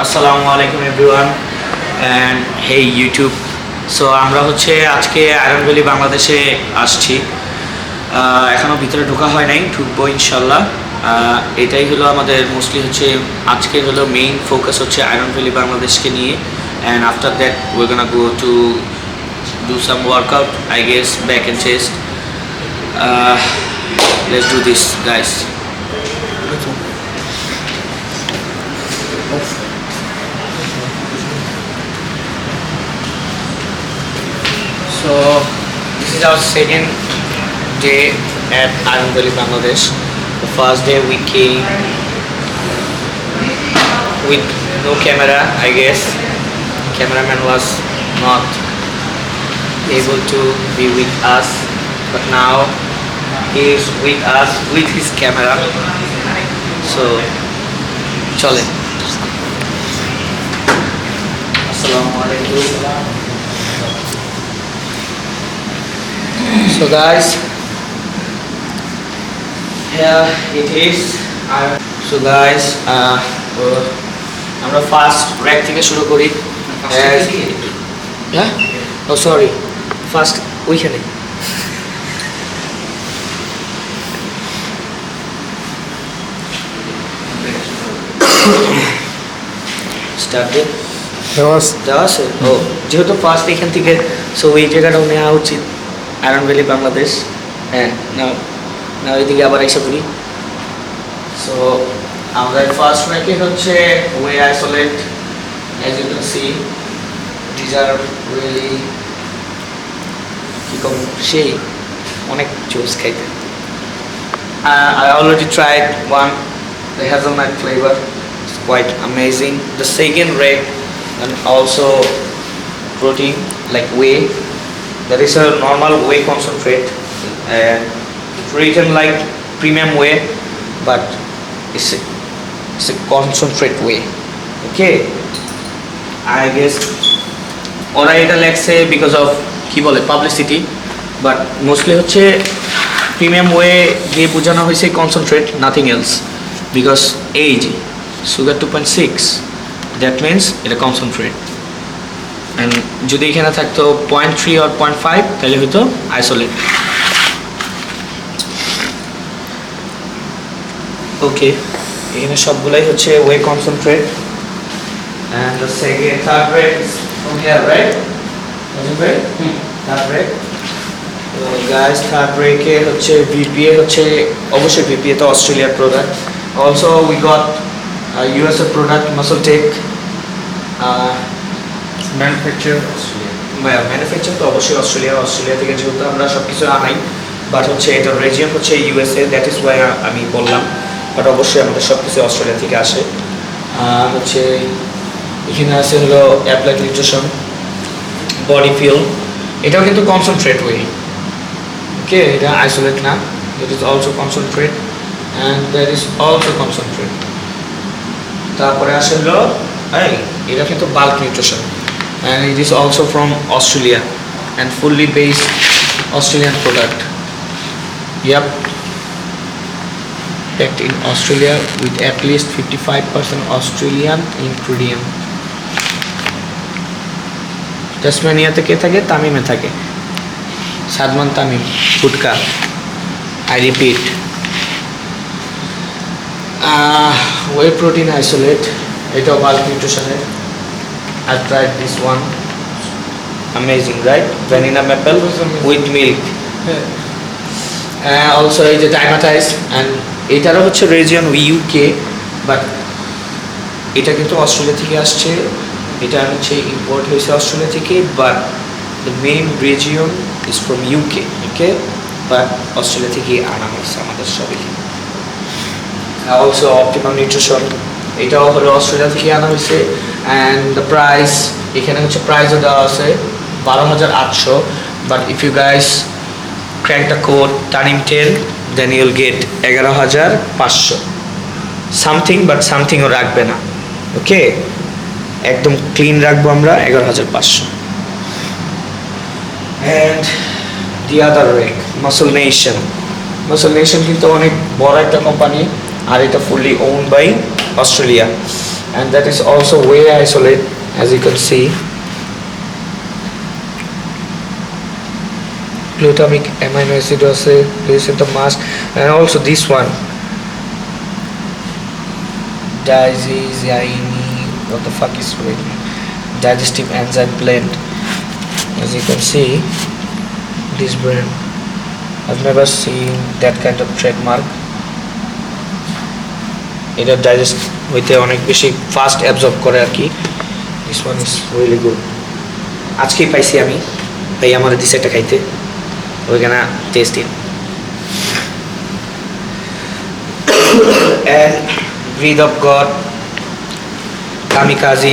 আসসালামু আলাইকুম everyone and hey YouTube. So আমরা হচ্ছে আজকে আয়রন ভ্যালি বাংলাদেশে আসছি। এখনও ভিতরে ঢোকা হয় নাই, ঢুকবো ইনশাল্লাহ। এটাই হলো আমাদের মোস্টলি হচ্ছে আজকের হলো মেইন ফোকাস হচ্ছে আয়রন ভ্যালি বাংলাদেশকে নিয়ে। And after that we gonna go to do some workout I guess back and chest. Let's do this guys. So this is our second day at Iron Valley, Bangladesh. The first day we came with no camera, I guess. Cameraman was not able to be with us, but now he is with us with his camera. So, chole. Assalamualaikum. So guys, here it is. So guys, আমরা first rack থেকে শুরু করি। হ্যাঁ, ও sorry, first ওইখানে। Start দে। দেওয়া আছে? ও, যেহেতু first এখান থেকে, সো এই জায়গাটাও নেওয়া উচিত। Iron valley Bangladesh. হ্যাঁ, না ওইদিকে আবার এসে করি। সো আমাদের ফার্স্ট র্যাকে হচ্ছে whey isolate. As you can see these are really কীরকম সেই অনেক জুস খাইতে। I already tried one, the hazelnut flavor. It's quite amazing. The second rack and also protein like whey. That is a normal whey concentrate and written like premium whey, but it's a concentrate whey. Okay, I guess ওরা এটা লেখছে because of কি বলে publicity, but mostly হচ্ছে premium way দিয়ে বোঝানো হয়েছে concentrate, nothing else. Because age sugar 2.6, that means এটা কনসেন্ট্রেট। অ্যান্ড যদি এখানে থাকতো 0.3 or 0.5 তাহলে হয়তো আইসোলেট। ওকে, এখানে সবগুলাই হচ্ছে whey concentrate. And the second third rack is from here, right? Third rack. তো গাইস, থার্ড রেকে হচ্ছে ভিপিএ হচ্ছে, অবশ্যই ভিপিএ তো অস্ট্রেলিয়ার product. Also we got USA product MuscleTech. Manufacture তো অবশ্যই অস্ট্রেলিয়া থেকে, যেহেতু আমরা সব কিছু আনাই, বাট হচ্ছে এটার রেজিয়ন হচ্ছে ইউএসএ, দ্যাট ইজ ওয়াই আমি বললাম। বাট অবশ্যই আমাদের সব কিছু অস্ট্রেলিয়া থেকে আসে। হচ্ছে এখানে আছে হলো অ্যাপ্লাইড নিউট্রিশন, বডি ফিল, এটাও কিন্তু কনসেন্ট্রেট ওয়ে। ওকে, এটা আইসোলেট না, it is also concentrate and that is also concentrate. তারপরে আসে হলো এটা কিন্তু bulk nutrition and it is also from Australia and fully based Australian product. Yep, packed in Australia with at least 55% Australian ingredient. তাসমানিয়াতে কে থাকে? তামিমে থাকে। সাদমান তামিম ফুডকা, I repeat. Whey protein isolate, এটাও বাল্ক নিউট্রিশনের। I've tried this one. Amazing, right? Vanilla maple with milk. Also এই যে ডাইমাটাইজ, অ্যান্ড এটারও হচ্ছে রিজিয়ন ইউকে, বাট এটা কিন্তু অস্ট্রেলিয়া থেকে আসছে। এটা হচ্ছে ইম্পোর্ট হয়েছে অস্ট্রেলিয়া থেকে, but the main region is from UK. Okay, but Australia থেকে আনা হয়েছে আমাদের সবই। অলসো অপটিমাম নিউট্রিশন, এটাও হলো অস্ট্রেলিয়া থেকে আনা হয়েছে। অ্যান্ড দ্য প্রাইস, এখানে হচ্ছে প্রাইসও দেওয়া আছে 12,800, but if you guys crack the code TANIM10 then you'll get 11,500 something, but সামথিংও রাখবে না। ওকে, একদম ক্লিন রাখবো আমরা 11,500। অ্যান্ড দি আদার রেক মাসল নেশন কিন্তু অনেক বড় একটা কোম্পানি, আর এটা fully own by Australia. and that is also way isolate, as you can see. Glutamic amino acid also is in the mask, and also this one what the fuck is written, digestive enzyme blend. As you can see, this brand, I've never seen that kind of trademark. এটা digest হইতে অনেক বেশি fast absorb করে আর কি। This one is really good. আজকেই পাইছি আমি, ভাই আমার দিছে একটা খাইতে, ওইখানে test in. and breath of God, kamikaze,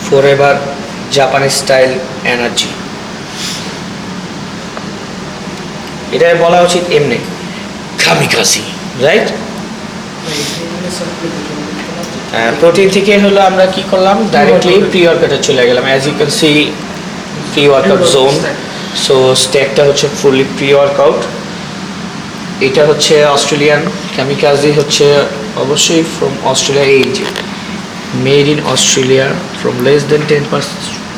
forever Japanese style energy। এটা বলা উচিত এমনি kamikaze, রাইট? প্রোটিন থেকে হলো আমরা কি করলাম, ডাইরেক্টলি প্রি ওয়ার্কআউটে চলে গেলাম। As you can see pre workout zone. So স্ট্যাকটা হচ্ছে ফুললি প্রি ওয়ার্কআউট। এটা হচ্ছে অস্ট্রেলিয়ান, kamikaze হচ্ছে অবশ্যই ফ্রম অস্ট্রেলিয়া, এই যে made in Australia, from less than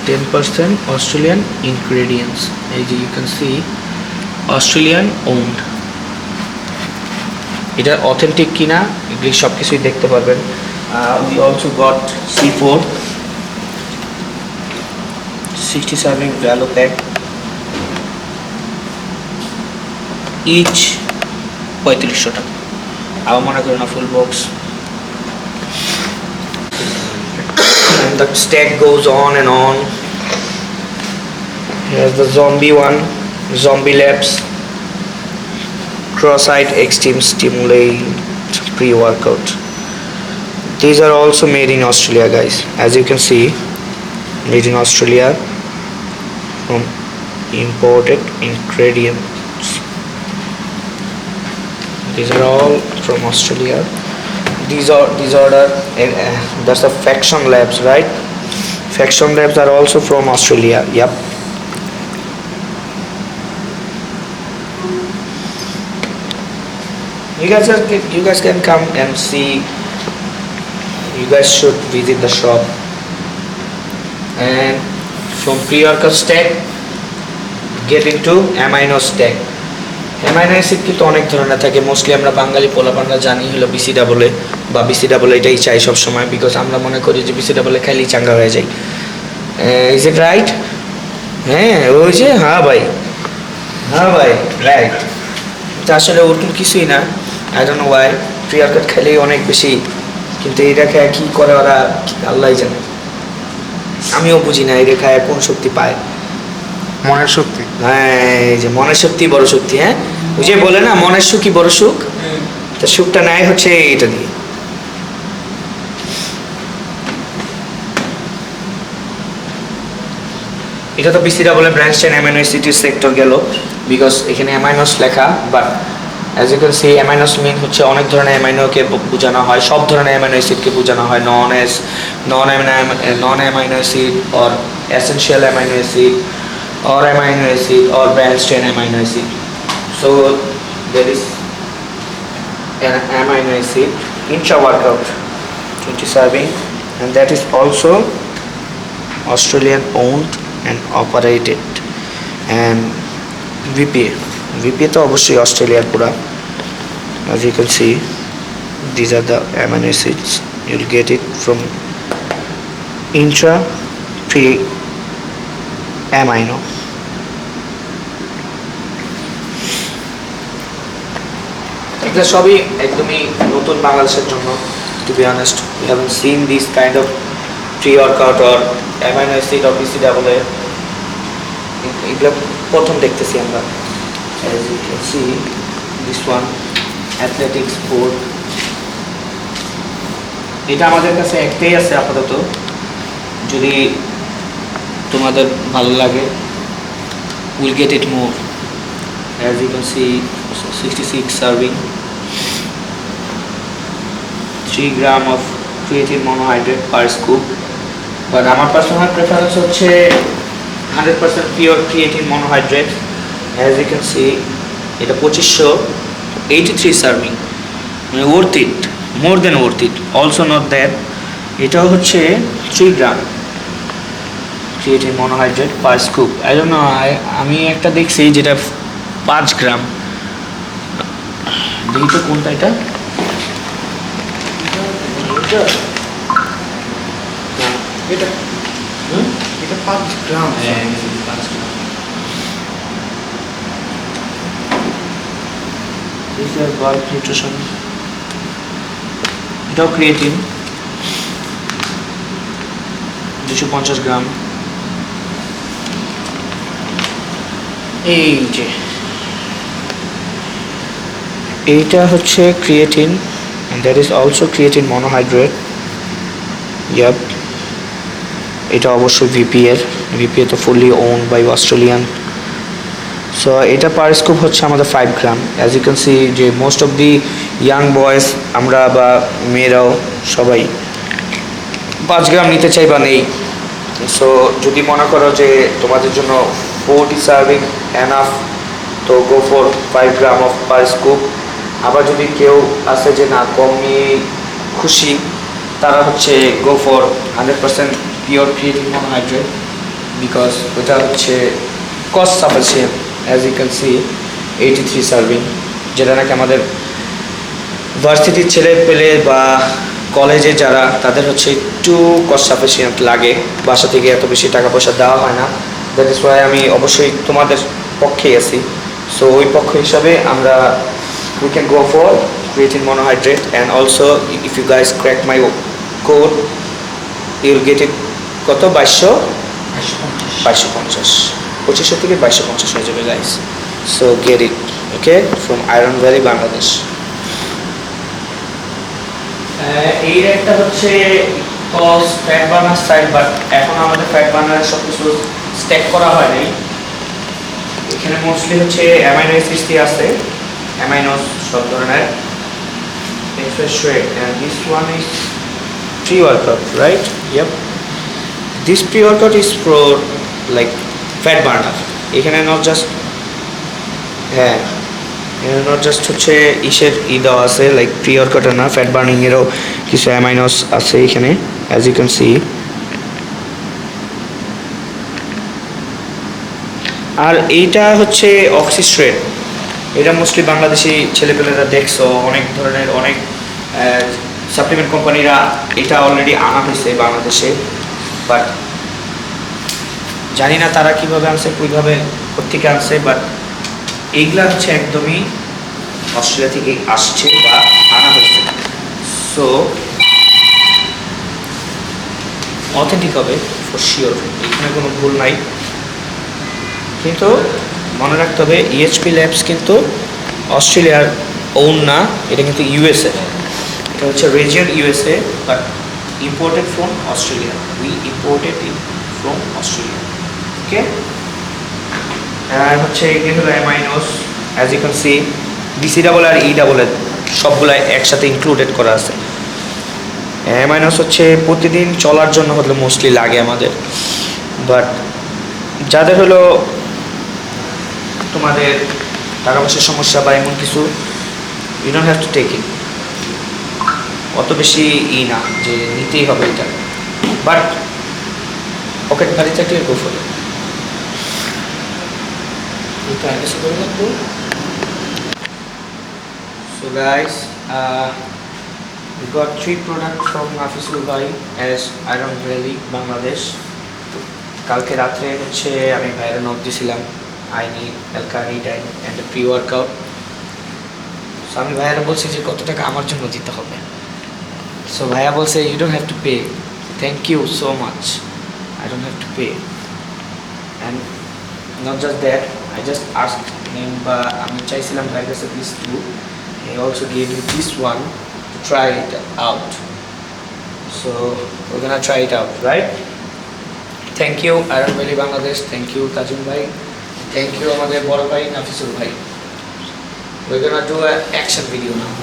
10% Australian ingredients. এই যে you can see Australian owned. এটা অথেন্টিক কিনা এগুলি সব কিছুই দেখতে পারবেন। We also got C4 60 serving value pack, each 3500 টাকা। আবার মনে করেন না full box. And the stack goes on and on. Here's the zombie one, Zombie Labs Cross-Eyed Extreme Stimulate Pre-Workout. These are also made in Australia, guys. As you can see, made in Australia from imported ingredients. These are all from Australia. These are that's the Faction Labs, right? Faction Labs are also from Australia. Yep. You guys can come and see. You guys should visit the shop. And from pre-workout stack, get into amino stack. Amino acid কিন্তু অনেক ধরনের থাকে। Mostly আমরা বাঙালি পোলাপানরা জানি হলো BCAA বা BCAA এটাই চাই সবসময়, বিকজ আমরা মনে করি যে BCAA খাইলেই চাঙ্গা হয়ে যায়। Is it right? হ্যাঁ ওই যে হ্যাঁ ভাই রাইট। তো আসলে ওরকম কিছুই না। I don't know why pre workout খাইলেই অনেক বেশি, কিন্তু এটা খায় কী করে ওরা আল্লাহই জানে। আমিও বুঝি না এটা খায় কোন শক্তি পায়। মনের শক্তি। হ্যাঁ এই যে মনের শক্তি বড় শক্তি। হ্যাঁ ওই যে বলে না মনের সুখই বড় সুখ, তো সুখটা নেয় হচ্ছে এটা দিয়ে। এটা তো BCAA branch chain amino acid সেক্টর গেল, বিকজ এখানে অ্যামাইনোস লেখা। But as you can see aminos mean হচ্ছে অনেক ধরনের অ্যামাইনোকে বোঝানো হয়, সব ধরনের অ্যামাইনো অ্যাসিডকে বোঝানো হয়। Non amino acid or essential amino acid or amino acid or branched chain amino acid. So there is an amino acid intra workout 20 serving, and that is also Australian owned and operated. And VPA তো অবশ্যই অস্ট্রেলিয়ার পুরা। As you can see, these are the amino acids. You'll get it from intra pre amino. এগুলো সবই একদমই নতুন বাংলাদেশের জন্য। To be honest, we haven't seen this kind of pre workout or amino acid or BCAA। এগুলো প্রথম দেখতেছি আমরা। As you can see, this one athletics sport, এটা আমাদের কাছে একটাই আছে আপাতত। যদি তোমাদের ভালো লাগে, we'll get it more. As you can see, 66 serving, 3 gram of creatine monohydrate per scoop. But আমার পার্সোনাল প্রেফারেন্স হচ্ছে 100% pure creatine monohydrate. As you can see, এটা 2583 সার্ভিং, মানে worth it. More than worth it. Also not that, এটাও হচ্ছে 3 gram creatine monohydrate per scoop. I don't know, আমি একটা দেখছি যেটা 5 গ্রাম। দেখি তো কোনটা এটা। এটা এটা 5 গ্রাম। হ্যাঁ, 5 গ্রাম। This is bulk nutrition. এটাও ক্রিয়েটিন 250 গ্রাম। এই যে এইটা হচ্ছে creatine, and that is also creatine monohydrate. Yep, এটা অবশ্যই ভিপিএ তো fully owned by Australian. So এটা পার স্কুপ হচ্ছে আমাদের 5 গ্রাম। অ্যাজ ইউ ক্যান সি যে most of the young boys আমরা বা মেয়েরাও সবাই 5 গ্রাম নিতে চাই বা নেই। সো যদি মনে করো যে তোমাদের জন্য 40 সার্ভিং এনাফ, তো go for 5 gram of per scoop. আবার যদি কেউ আছে যে না কম নিয়ে খুশি, তারা হচ্ছে go for 100% pure creatine monohydrate, because ওটা হচ্ছে cost sufficient. As you can see 83 serving, যেটা নাকি আমাদের ভার্সিটির ছেলে পেলে বা কলেজে যারা, তাদের হচ্ছে একটু কস্ট সাফিসিয়েন্ট লাগে, বাসা থেকে এত বেশি টাকা পয়সা দেওয়া হয় না। দ্যাট ইজ ওয়াই আমি অবশ্যই তোমাদের পক্ষেই আছি। সো ওই পক্ষ হিসাবে আমরা we can go for creatine monohydrate, and also if you guys crack my code you'll get it কত 2250 2500 থেকে 2250 হয়ে যাবে guys. So get it okay from Iron Valley Bangladesh. এই একটা হচ্ছে ফ্যাট বার্নার সাইড, বাট এখন আমাদের ফ্যাট বার্নারের সব কিছু স্ট্যাক করা হয় নাই। এখানে মোস্টলি হচ্ছে অ্যামাইনো অ্যাসিডস আছে, অ্যামাইনোস সব ধরনের and this one is pre-workout, right? Yep, this pre-workout is for like fat burner. এখানে not just হ্যাঁ, নট জাস্ট হচ্ছে ইসের দেওয়া আছে লাইক pre-workout না, ফ্যাট বার্নিং এরও কিছু অ্যামাইনোস আছে এখানে, অ্যাজ ইউ ক্যান সি। আর এইটা হচ্ছে অক্সিস্ট্রেট। এটা মোস্টলি বাংলাদেশি ছেলেপেলেরা দেখছো, অনেক ধরনের অনেক সাপ্লিমেন্ট কোম্পানিরা এটা অলরেডি আনা হয়েছে বাংলাদেশে, বাট জানি না তারা কীভাবে আনছে, কীভাবে কোথেকে আনছে, বাট এইগুলা হচ্ছে একদমই অস্ট্রেলিয়া থেকে আসছে বা আনা হয়েছে। সো অথেন্টিক হবে ফর শিওর, এখানে কোনো ভুল নাই। কিন্তু মনে রাখতে হবে ইএইচপি ল্যাবস কিন্তু অস্ট্রেলিয়ার ওন না, এটা কিন্তু ইউএসএ। এটা হচ্ছে region USA, but imported from Australia. We imported it from Australia. Okay, আর হচ্ছে এগুলো হলো aminos, as you can see DC double R E double সবগুলাই একসাথে ইনক্লুডেড করা আছে। অ্যামাইনোস হচ্ছে প্রতিদিন চলার জন্য হলে মোস্টলি লাগে আমাদের, বাট যাদের হলো তোমাদের টাকা পয়সার সমস্যা বা এমন কিছু, you don't have to take it. অত বেশি না যে নিতেই হবে এটা, বাট পকেট ভারী থাকলে go for it. So guys, we got 3 products from Nafisul Bhai as Iron Valley Bangladesh. কালকে রাত্রে হচ্ছে আমি ভাইয়ের নোট দিয়েছিলাম, I need L-carnitine and a pre-workout. So আমি ভাইয়ারা বলছি যে কত টাকা আমার জন্য দিতে হবে। সো ভাইয়া বলছে you don't have to pay, thank you so much, I don't have to pay. And not just that, I just asked him, বা আমি চাইছিলাম ভাইয়ের কাছে this too. He also gave me this one to try it out. So we're gonna try it out, right? Thank you Iron Valley Bangladesh, thank you Tajim bhai, thank you আমাদের বড় ভাই নাফিসুল ভাই। We're gonna do an action video now.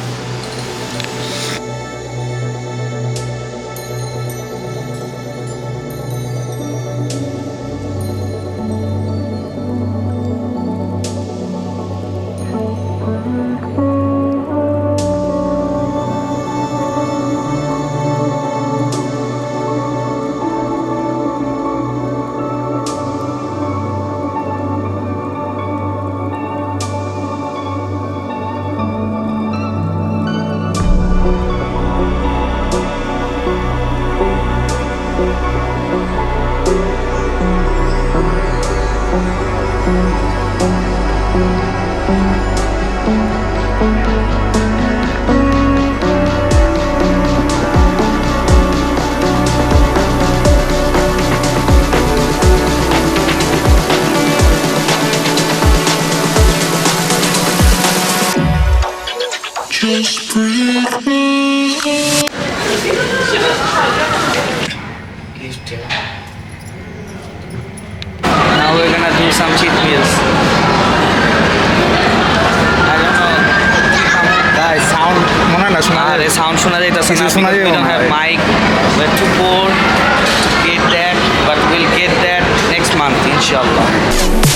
শোনা যাইতেছে কিছু না শোনা because we যাবে don't না, have right. mic. We're too poor to get that, but we'll get that next month, inshallah.